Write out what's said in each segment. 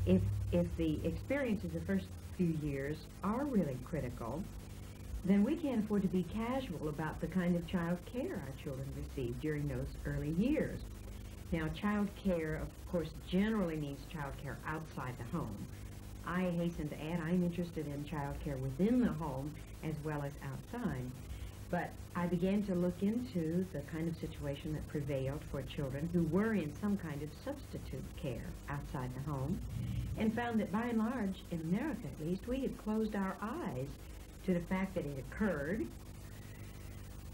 if the experiences the first few years are really critical, then we can't afford to be casual about the kind of child care our children receive during those early years. Now, child care, of course, generally means child care outside the home. I hasten to add I'm interested in child care within the home as well as outside. But I began to look into the kind of situation that prevailed for children who were in some kind of substitute care outside the home, and found that by and large, in America at least, we had closed our eyes to the fact that it occurred.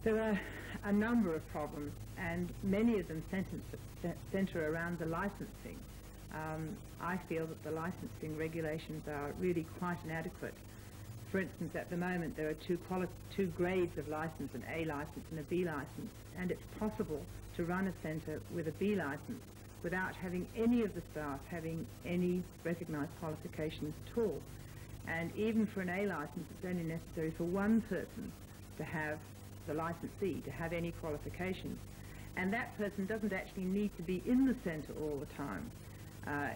There are a number of problems, and many of them center around the licensing. I feel that the licensing regulations are really quite inadequate. For instance, at the moment there are two grades of license, an A license and a B license, and it's possible to run a centre with a B license without having any of the staff having any recognised qualifications at all. And even for an A license, it's only necessary for one person to have, the licensee, to have any qualifications. And that person doesn't actually need to be in the centre all the time.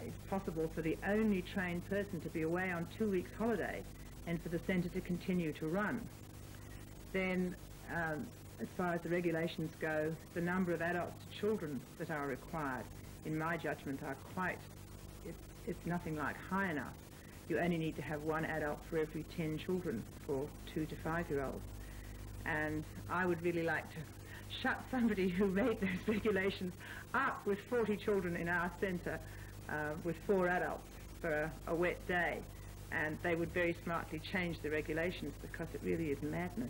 It's possible for the only trained person to be away on 2 weeks holiday and for the centre to continue to run. Then, as far as the regulations go, the number of adults to children that are required, in my judgment, are quite, it's nothing like high enough. You only need to have one adult for every 10 children for 2 to 5-year-olds. And I would really like to shut somebody who made those regulations up with 40 children in our centre with 4 adults for a wet day. And they would very smartly change the regulations, because it really is madness.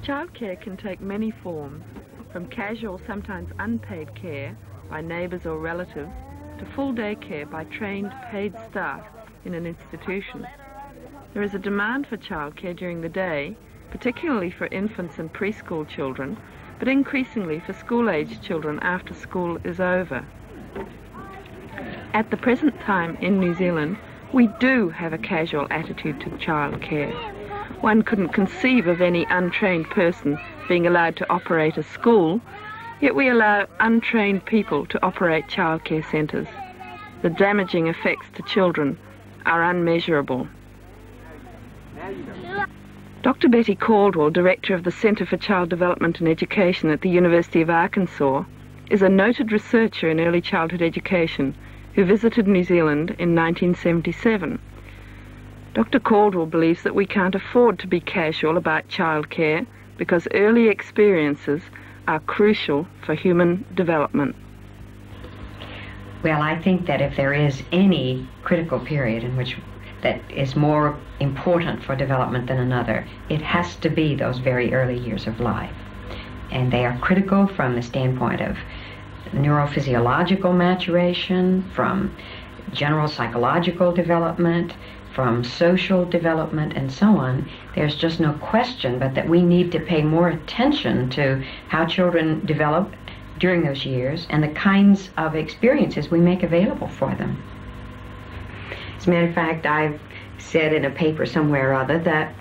Childcare can take many forms, from casual, sometimes unpaid care by neighbours or relatives, to full-day care by trained, paid staff in an institution. There is a demand for childcare during the day, particularly for infants and preschool children, but increasingly for school-aged children after school is over. At the present time in New Zealand, we do have a casual attitude to childcare. One couldn't conceive of any untrained person being allowed to operate a school, yet we allow untrained people to operate childcare centres. The damaging effects to children are unmeasurable. Dr. Bettye Caldwell, Director of the Centre for Child Development and Education at the University of Arkansas, is a noted researcher in early childhood education who visited New Zealand in 1977. Dr. Caldwell believes that we can't afford to be casual about childcare because early experiences are crucial for human development. Well, I think that if there is any critical period in which that is more important for development than another, it has to be those very early years of life. And they are critical from the standpoint of neurophysiological maturation, from general psychological development, from social development, and so on. There's just no question but that we need to pay more attention to how children develop during those years and the kinds of experiences we make available for them. As a matter of fact, I've said in a paper somewhere or other that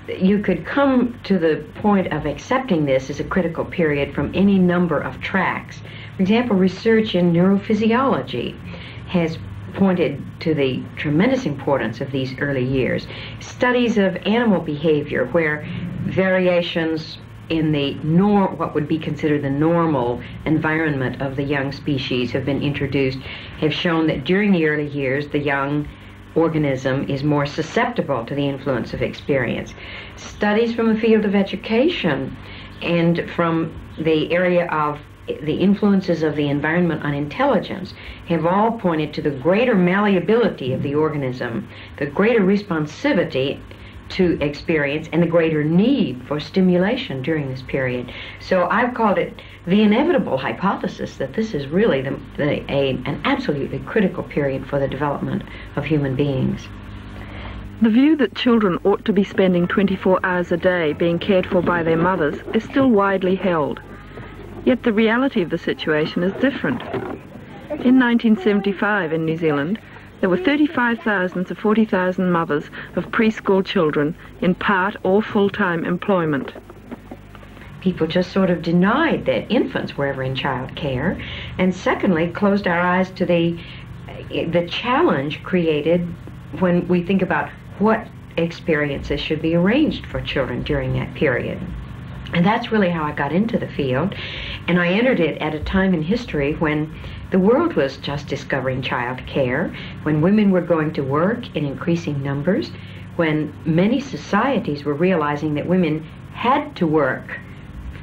you could come to the point of accepting this as a critical period from any number of tracks. For example, research in neurophysiology has pointed to the tremendous importance of these early years. Studies of animal behavior where variations in the what would be considered the normal environment of the young species have been introduced, have shown that during the early years the young organism is more susceptible to the influence of experience. Studies from the field of education and from the area of the influences of the environment on intelligence have all pointed to the greater malleability of the organism, the greater responsivity to experience, and the greater need for stimulation during this period. So I've called it the inevitable hypothesis that this is really an absolutely critical period for the development of human beings. The view that children ought to be spending 24 hours a day being cared for by their mothers is still widely held. Yet the reality of the situation is different. In 1975 in New Zealand, there were 35,000 to 40,000 mothers of preschool children in part or full-time employment. People just sort of denied that infants were ever in child care, and secondly, closed our eyes to the challenge created when we think about what experiences should be arranged for children during that period. And that's really how I got into the field, and I entered it at a time in history when the world was just discovering child care, when women were going to work in increasing numbers, when many societies were realizing that women had to work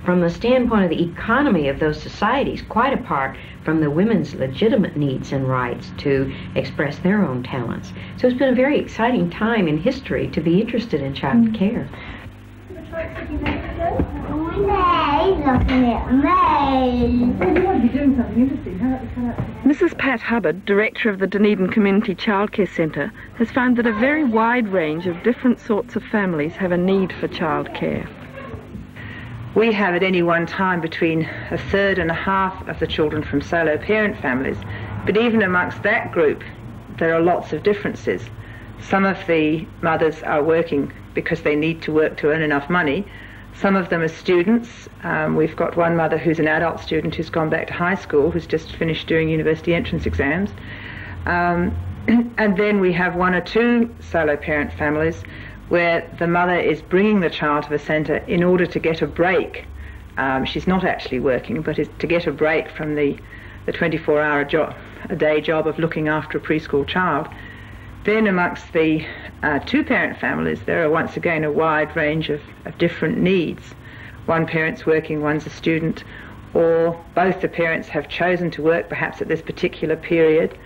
from the standpoint of the economy of those societies, quite apart from the women's legitimate needs and rights to express their own talents. So it's been a very exciting time in history to be interested in child care. Mrs. Pat Hubbard, director of the Dunedin Community Childcare Centre, has found that a very wide range of different sorts of families have a need for childcare. We have at any one time between a third and a half of the children from solo parent families, but even amongst that group there are lots of differences. Some of the mothers are working because they need to work to earn enough money. Some of them are students. We've got one mother who's an adult student who's gone back to high school, who's just finished doing university entrance exams. And then we have one or two solo parent families where the mother is bringing the child to the centre in order to get a break. She's not actually working, but is to get a break from the 24-hour-a-day job of looking after a preschool child. Then amongst the two-parent families, there are once again a wide range of different needs. One parent's working, one's a student, or both the parents have chosen to work perhaps at this particular period.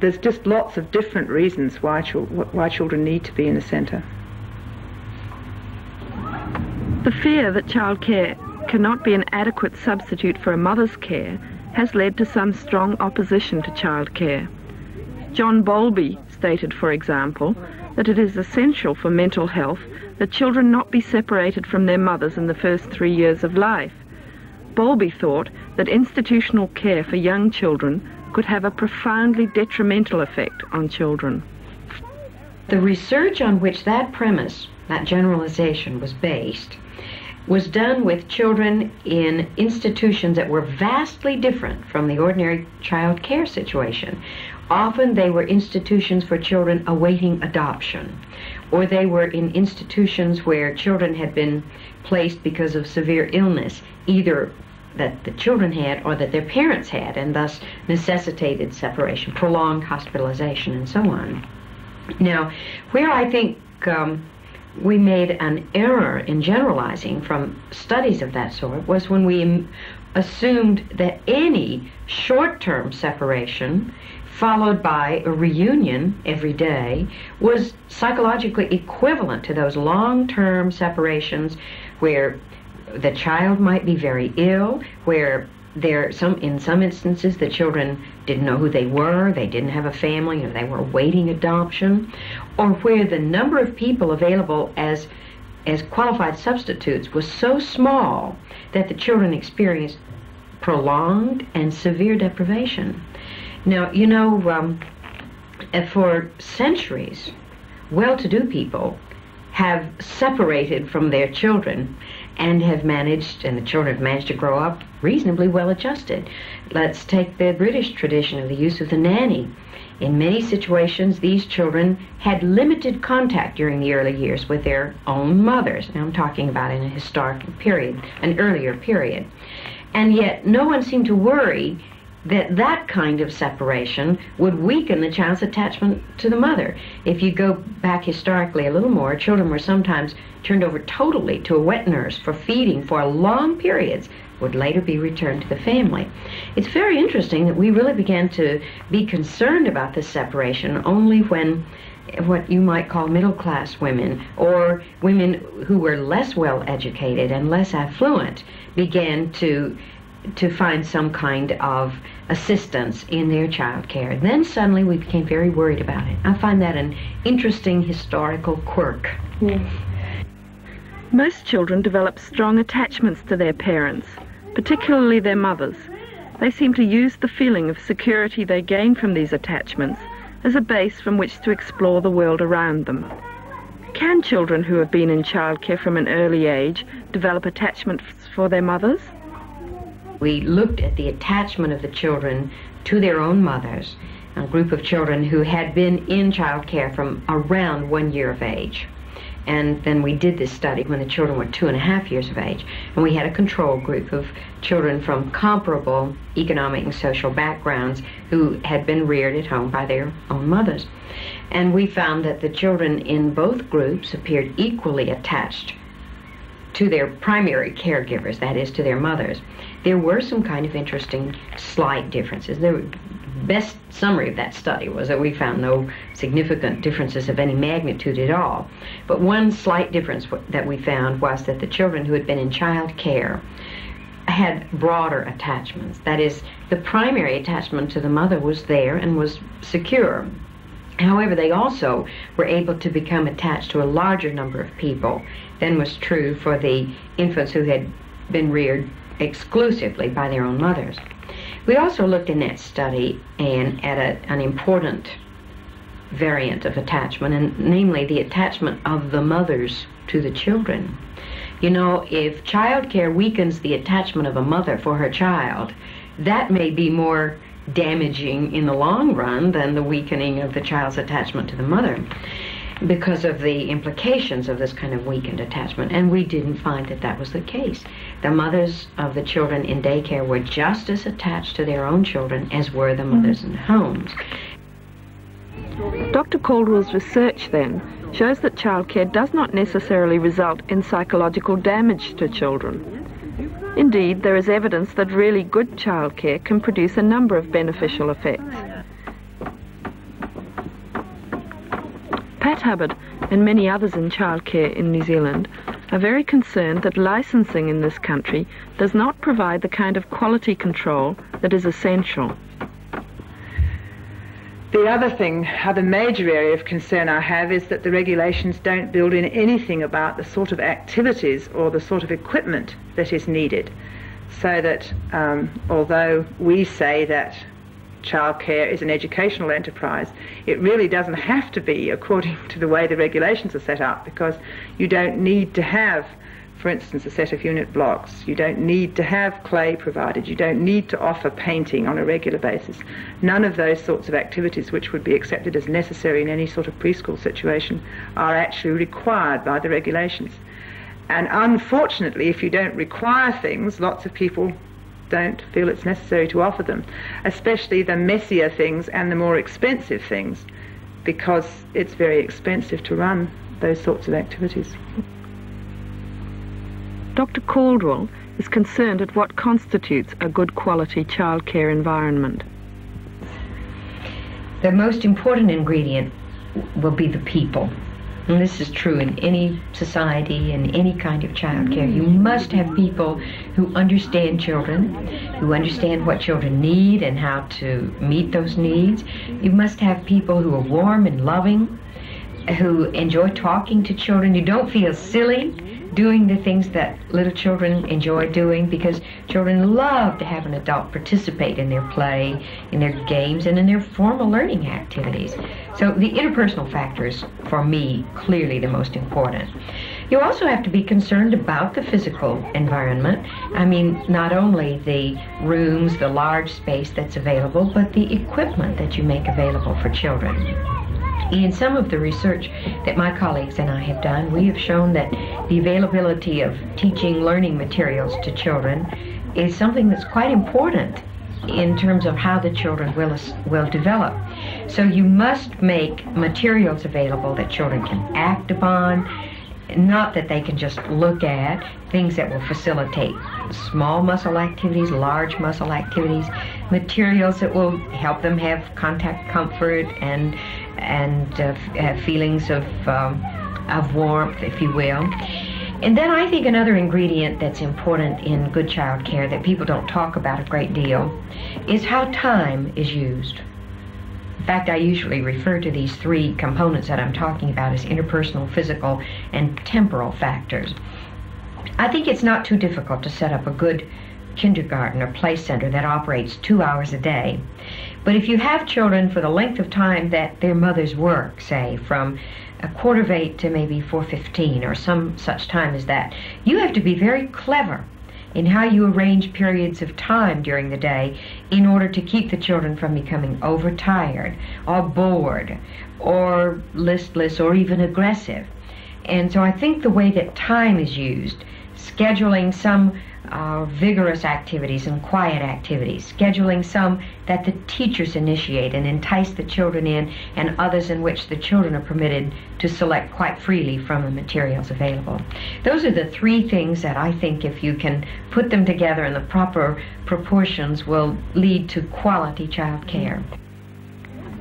There's just lots of different reasons why children need to be in a centre. The fear that childcare cannot be an adequate substitute for a mother's care has led to some strong opposition to childcare. John Bowlby stated, for example, that it is essential for mental health that children not be separated from their mothers in the first 3 years of life. Bowlby thought that institutional care for young children could have a profoundly detrimental effect on children. The research on which that premise, that generalization, was based was done with children in institutions that were vastly different from the ordinary child care situation. Often they were institutions for children awaiting adoption, or they were in institutions where children had been placed because of severe illness, either that the children had or that their parents had, and thus necessitated separation, prolonged hospitalization, and so on. Now, where I think we made an error in generalizing from studies of that sort was when we assumed that any short-term separation followed by a reunion every day was psychologically equivalent to those long-term separations where the child might be very ill, where in some instances the children didn't know who they were, they didn't have a family, or they were awaiting adoption, or where the number of people available as qualified substitutes was so small that the children experienced prolonged and severe deprivation. Now, you know, for centuries, well-to-do people have separated from their children and the children have managed to grow up reasonably well adjusted. Let's take the British tradition of the use of the nanny. In many situations, these children had limited contact during the early years with their own mothers. Now I'm talking about in a historical period, an earlier period. And yet no one seemed to worry that that kind of separation would weaken the child's attachment to the mother. If you go back historically a little more, children were sometimes turned over totally to a wet nurse for feeding for long periods, would later be returned to the family. It's very interesting that we really began to be concerned about this separation only when what you might call middle-class women, or women who were less well educated and less affluent, began to find some kind of assistance in their child care. Then suddenly we became very worried about it. I find that an interesting historical quirk. Yes. Most children develop strong attachments to their parents, particularly their mothers. They seem to use the feeling of security they gain from these attachments as a base from which to explore the world around them. Can children who have been in childcare from an early age develop attachment for their mothers? We looked at the attachment of the children to their own mothers, a group of children who had been in childcare from around 1 year of age. And then we did this study when the children were 2.5 years of age. And we had a control group of children from comparable economic and social backgrounds who had been reared at home by their own mothers. And we found that the children in both groups appeared equally attached to their primary caregivers, that is, to their mothers. There were some kind of interesting slight differences. The best summary of that study was that we found no significant differences of any magnitude at all. But one slight difference that we found was that the children who had been in child care had broader attachments. That is, the primary attachment to the mother was there and was secure. However, they also were able to become attached to a larger number of people than was true for the infants who had been reared exclusively by their own mothers. We also looked in that study at an important variant of attachment, and namely the attachment of the mothers to the children. You know, if child care weakens the attachment of a mother for her child, that may be more damaging in the long run than the weakening of the child's attachment to the mother, because of the implications of this kind of weakened attachment. And we didn't find that that was the case. The mothers of the children in daycare were just as attached to their own children as were the mothers in homes. Dr. Caldwell's research then shows that childcare does not necessarily result in psychological damage to children. Indeed, there is evidence that really good childcare can produce a number of beneficial effects. Pat Hubbard and many others in childcare in New Zealand are very concerned that licensing in this country does not provide the kind of quality control that is essential. The other major area of concern I have is that the regulations don't build in anything about the sort of activities or the sort of equipment that is needed. So that although we say that childcare is an educational enterprise, it really doesn't have to be according to the way the regulations are set up, because you don't need to have, for instance, a set of unit blocks. You don't need to have clay provided. You don't need to offer painting on a regular basis. None of those sorts of activities which would be accepted as necessary in any sort of preschool situation are actually required by the regulations. And unfortunately, if you don't require things, lots of people don't feel it's necessary to offer them, especially the messier things and the more expensive things, because it's very expensive to run those sorts of activities. Dr. Caldwell is concerned at what constitutes a good quality childcare environment. The most important ingredient will be the people. And this is true in any society, in any kind of childcare. You must have people who understand children, who understand what children need and how to meet those needs. You must have people who are warm and loving, who enjoy talking to children. You don't feel silly doing the things that little children enjoy doing, because children love to have an adult participate in their play, in their games, and in their formal learning activities. So the interpersonal factors, for me, clearly the most important. You also have to be concerned about the physical environment. I mean, not only the rooms, the large space that's available, but the equipment that you make available for children. In some of the research that my colleagues and I have done, we have shown that the availability of teaching learning materials to children is something that's quite important in terms of how the children will develop. So you must make materials available that children can act upon, not that they can just look at, things that will facilitate small muscle activities, large muscle activities, materials that will help them have contact comfort and feelings of warmth, if you will. And then I think another ingredient that's important in good child care that people don't talk about a great deal is how time is used. In fact, I usually refer to these three components that I'm talking about as interpersonal, physical, and temporal factors. I think it's not too difficult to set up a good kindergarten or play center that operates 2 hours a day, But if you have children for the length of time that their mothers work, say from 7:45 to maybe 4:15 or some such time as that, you have to be very clever in how you arrange periods of time during the day in order to keep the children from becoming overtired or bored or listless or even aggressive. And so I think the way that time is used, scheduling some vigorous activities and quiet activities, scheduling some that the teachers initiate and entice the children in, and others in which the children are permitted to select quite freely from the materials available. Those are the three things that I think, if you can put them together in the proper proportions, will lead to quality child care.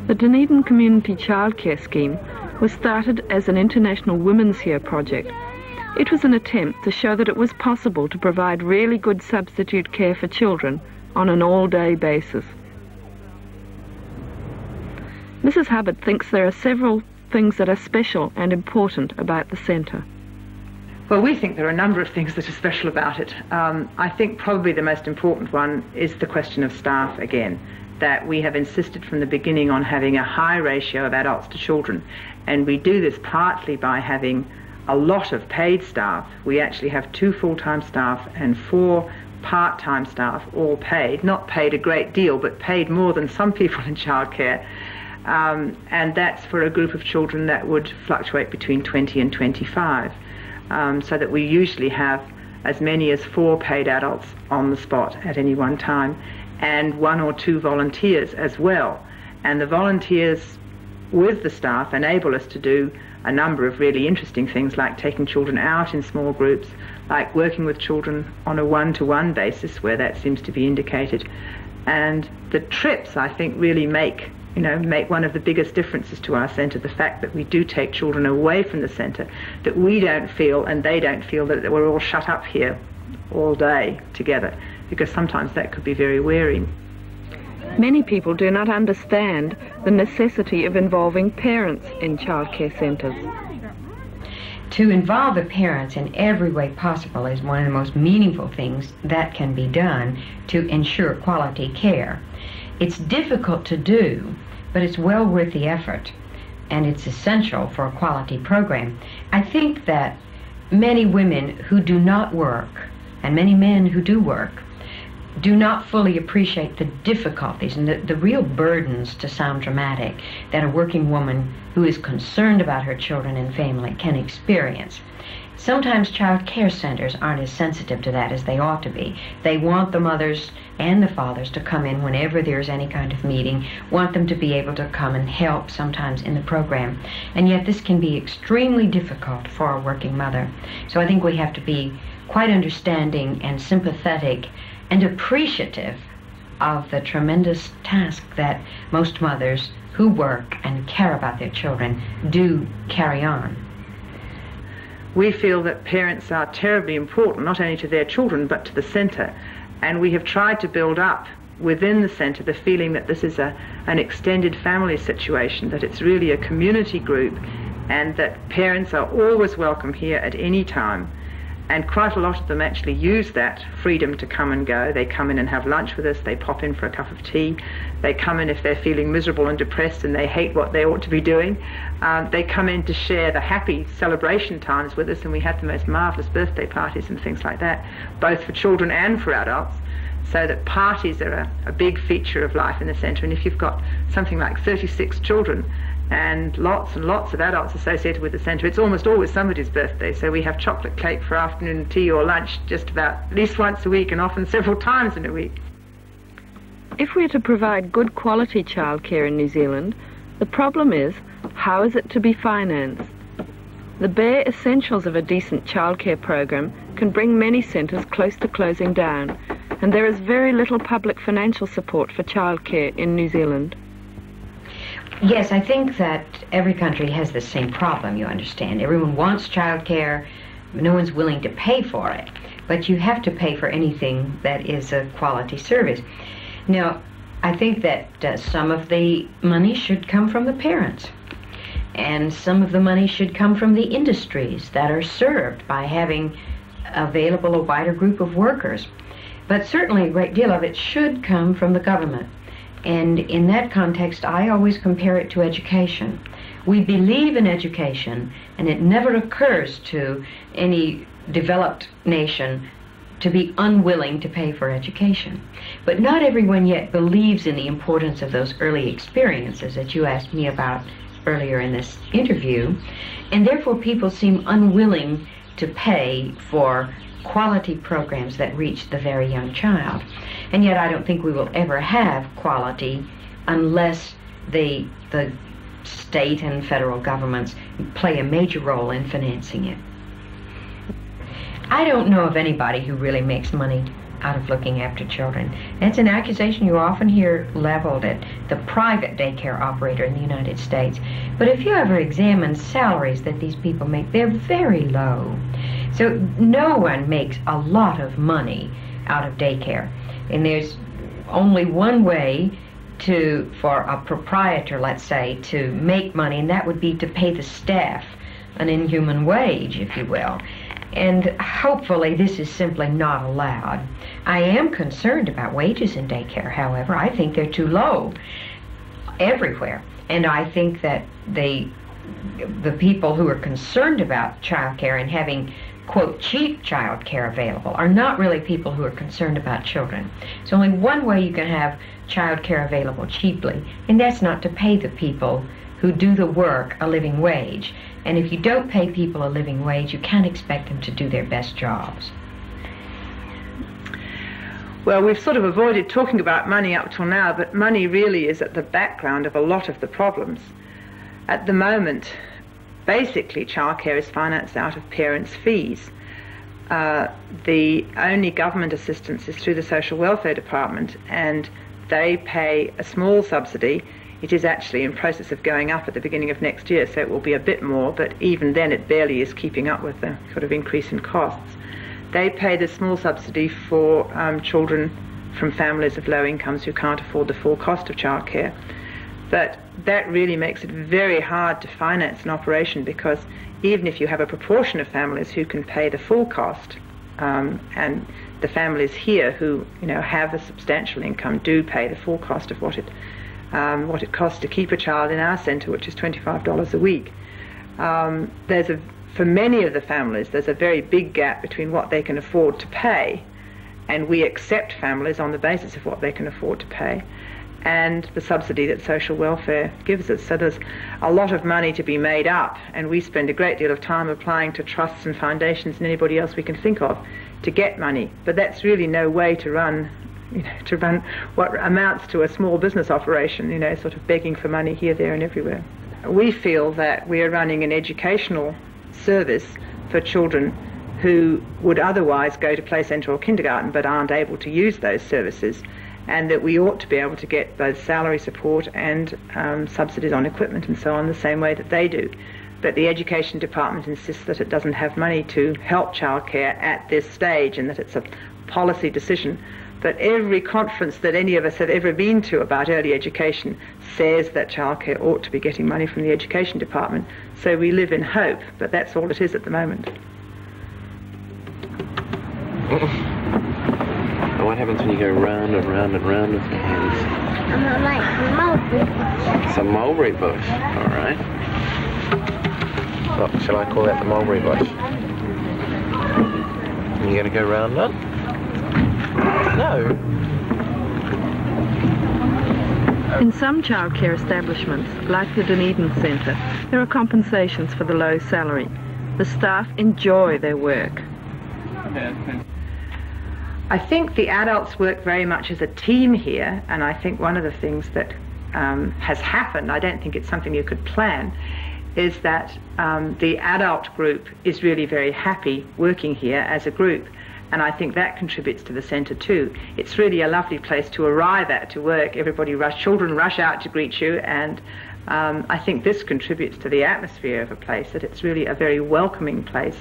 The Dunedin Community Childcare Scheme was started as an International Women's Year project. It was an attempt to show that it was possible to provide really good substitute care for children on an all-day basis. Mrs. Hubbard thinks there are several things that are special and important about the centre. Well, we think there are a number of things that are special about it. I think probably the most important one is the question of staff again, that we have insisted from the beginning on having a high ratio of adults to children, and we do this partly by having a lot of paid staff. We actually have 2 full-time staff and 4 part-time staff, all paid, not paid a great deal, but paid more than some people in childcare. And that's for a group of children that would fluctuate between 20 and 25. So that we usually have as many as 4 paid adults on the spot at any one time, and 1 or 2 volunteers as well. And the volunteers with the staff enable us to do a number of really interesting things, like taking children out in small groups, like working with children on a one-to-one basis where that seems to be indicated. And the trips, I think, really make one of the biggest differences to our centre, the fact that we do take children away from the centre, that we don't feel and they don't feel that we're all shut up here all day together, because sometimes that could be very wearing. Many people do not understand the necessity of involving parents in childcare centres. To involve the parents in every way possible is one of the most meaningful things that can be done to ensure quality care. It's difficult to do, but it's well worth the effort, and it's essential for a quality program. I think that many women who do not work, and many men who do work, do not fully appreciate the difficulties and the real burdens, to sound dramatic, that a working woman who is concerned about her children and family can experience. Sometimes child care centers aren't as sensitive to that as they ought to be. They want the mothers and the fathers to come in whenever there's any kind of meeting, want them to be able to come and help sometimes in the program. And yet this can be extremely difficult for a working mother. So I think we have to be quite understanding and sympathetic and appreciative of the tremendous task that most mothers who work and care about their children do carry on. We feel that parents are terribly important, not only to their children but to the centre, and we have tried to build up within the centre the feeling that this is an extended family situation, that it's really a community group, and that parents are always welcome here at any time. And quite a lot of them actually use that freedom to come and go. They come in and have lunch with us, they pop in for a cup of tea, they come in if they're feeling miserable and depressed and they hate what they ought to be doing. They come in to share the happy celebration times with us, and we have the most marvellous birthday parties and things like that, both for children and for adults, so that parties are a big feature of life in the centre. And if you've got something like 36 children and lots of adults associated with the centre, it's almost always somebody's birthday, so we have chocolate cake for afternoon tea or lunch just about at least once a week, and often several times in a week. If we're to provide good quality childcare in New Zealand, the problem is, how is it to be financed? The bare essentials of a decent childcare program can bring many centres close to closing down, and there is very little public financial support for childcare in New Zealand. Yes, I think that every country has the same problem, you understand. Everyone wants childcare, no one's willing to pay for it, but you have to pay for anything that is a quality service. Now, I think that some of the money should come from the parents, and some of the money should come from the industries that are served by having available a wider group of workers. But certainly a great deal of it should come from the government. And in that context, I always compare it to education. We believe in education, and it never occurs to any developed nation to be unwilling to pay for education. But not everyone yet believes in the importance of those early experiences that you asked me about earlier in this interview, and therefore people seem unwilling to pay for quality programs that reach the very young child. And yet I don't think we will ever have quality unless the state and federal governments play a major role in financing it. I don't know of anybody who really makes money out of looking after children. That's an accusation you often hear leveled at the private daycare operator in the United States. But if you ever examine salaries that these people make, they're very low. So no one makes a lot of money out of daycare. And there's only one way for a proprietor, let's say, to make money, and that would be to pay the staff an inhuman wage, if you will. And hopefully this is simply not allowed. I am concerned about wages in daycare, however. I think they're too low everywhere. And I think that the people who are concerned about child care and having, quote, cheap child care available are not really people who are concerned about children. There's only one way you can have child care available cheaply, and that's not to pay the people who do the work a living wage. And if you don't pay people a living wage, you can't expect them to do their best jobs. Well, we've sort of avoided talking about money up till now, but money really is at the background of a lot of the problems. At the moment, basically childcare is financed out of parents' fees. The only government assistance is through the Social Welfare Department, and they pay a small subsidy. It is actually in process of going up at the beginning of next year, so it will be a bit more, but even then it barely is keeping up with the sort of increase in costs. They pay the small subsidy for children from families of low incomes who can't afford the full cost of childcare. But that really makes it very hard to finance an operation, because even if you have a proportion of families who can pay the full cost, and the families here who have a substantial income do pay the full cost of what it costs to keep a child in our centre, which is $25 a week. For many of the families, there's a very big gap between what they can afford to pay, and we accept families on the basis of what they can afford to pay, and the subsidy that social welfare gives us. So there's a lot of money to be made up, and we spend a great deal of time applying to trusts and foundations and anybody else we can think of to get money. But that's really no way to run what amounts to a small business operation, sort of begging for money here, there and everywhere. We feel that we are running an educational service for children who would otherwise go to play centre or kindergarten but aren't able to use those services, and that we ought to be able to get both salary support and subsidies on equipment and so on the same way that they do. But the Education Department insists that it doesn't have money to help childcare at this stage, and that it's a policy decision. But every conference that any of us have ever been to about early education says that childcare ought to be getting money from the Education Department. So we live in hope, but that's all it is at the moment. What happens when you go round and round and round with your hands? I'm like mulberry bush. It's a mulberry bush, all right. Well, shall I call that the mulberry bush? Are you going to go round it? No. In some childcare establishments, like the Dunedin Centre, there are compensations for the low salary. The staff enjoy their work. I think the adults work very much as a team here, and I think one of the things that has happened, I don't think it's something you could plan, is that the adult group is really very happy working here as a group. And I think that contributes to the centre too. It's really a lovely place to arrive at to work. Children rush out to greet you, and I think this contributes to the atmosphere of a place, that it's really a very welcoming place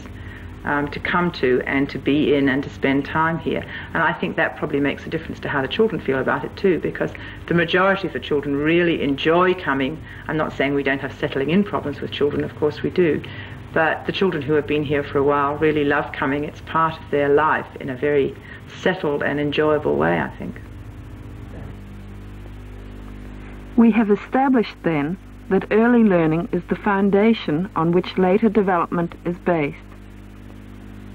to come to and to be in and to spend time here. And I think that probably makes a difference to how the children feel about it too, because the majority of the children really enjoy coming. I'm not saying we don't have settling in problems with children, of course we do. But the children who have been here for a while really love coming. It's part of their life in a very settled and enjoyable way, I think. We have established then that early learning is the foundation on which later development is based,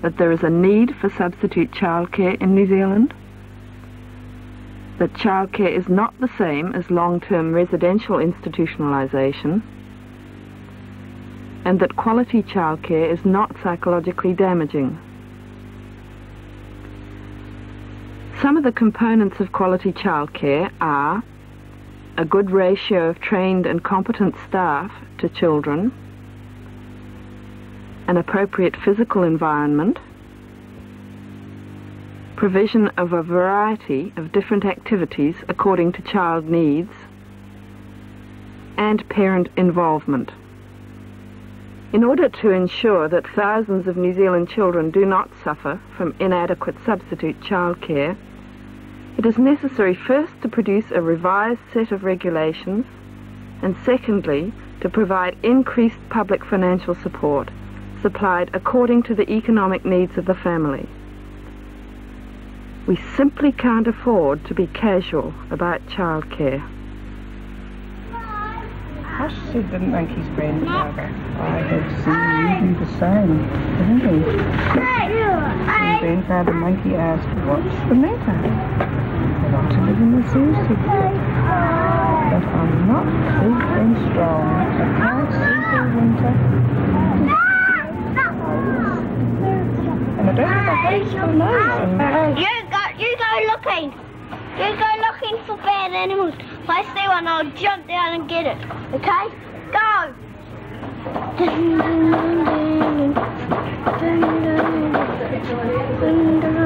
that there is a need for substitute childcare in New Zealand, that childcare is not the same as long-term residential institutionalisation, and that quality childcare is not psychologically damaging. Some of the components of quality childcare are a good ratio of trained and competent staff to children, an appropriate physical environment, provision of a variety of different activities according to child needs, and parent involvement. In order to ensure that thousands of New Zealand children do not suffer from inadequate substitute childcare, it is necessary first to produce a revised set of regulations, and secondly, to provide increased public financial support, supplied according to the economic needs of the family. We simply can't afford to be casual about childcare. Hush said the monkey's grandfather. I have seen you do the same, haven't you? And grandfather monkey asked, what's the matter? I want to live in the zoo, said he. But I'm not big and strong. I can't see through winter. And I don't have a face for nose. You go looking. You go looking for bad animals. If I see one, I'll jump down and get it. Okay? Go! Dun, dun, dun, dun, dun, dun, dun, dun, dun.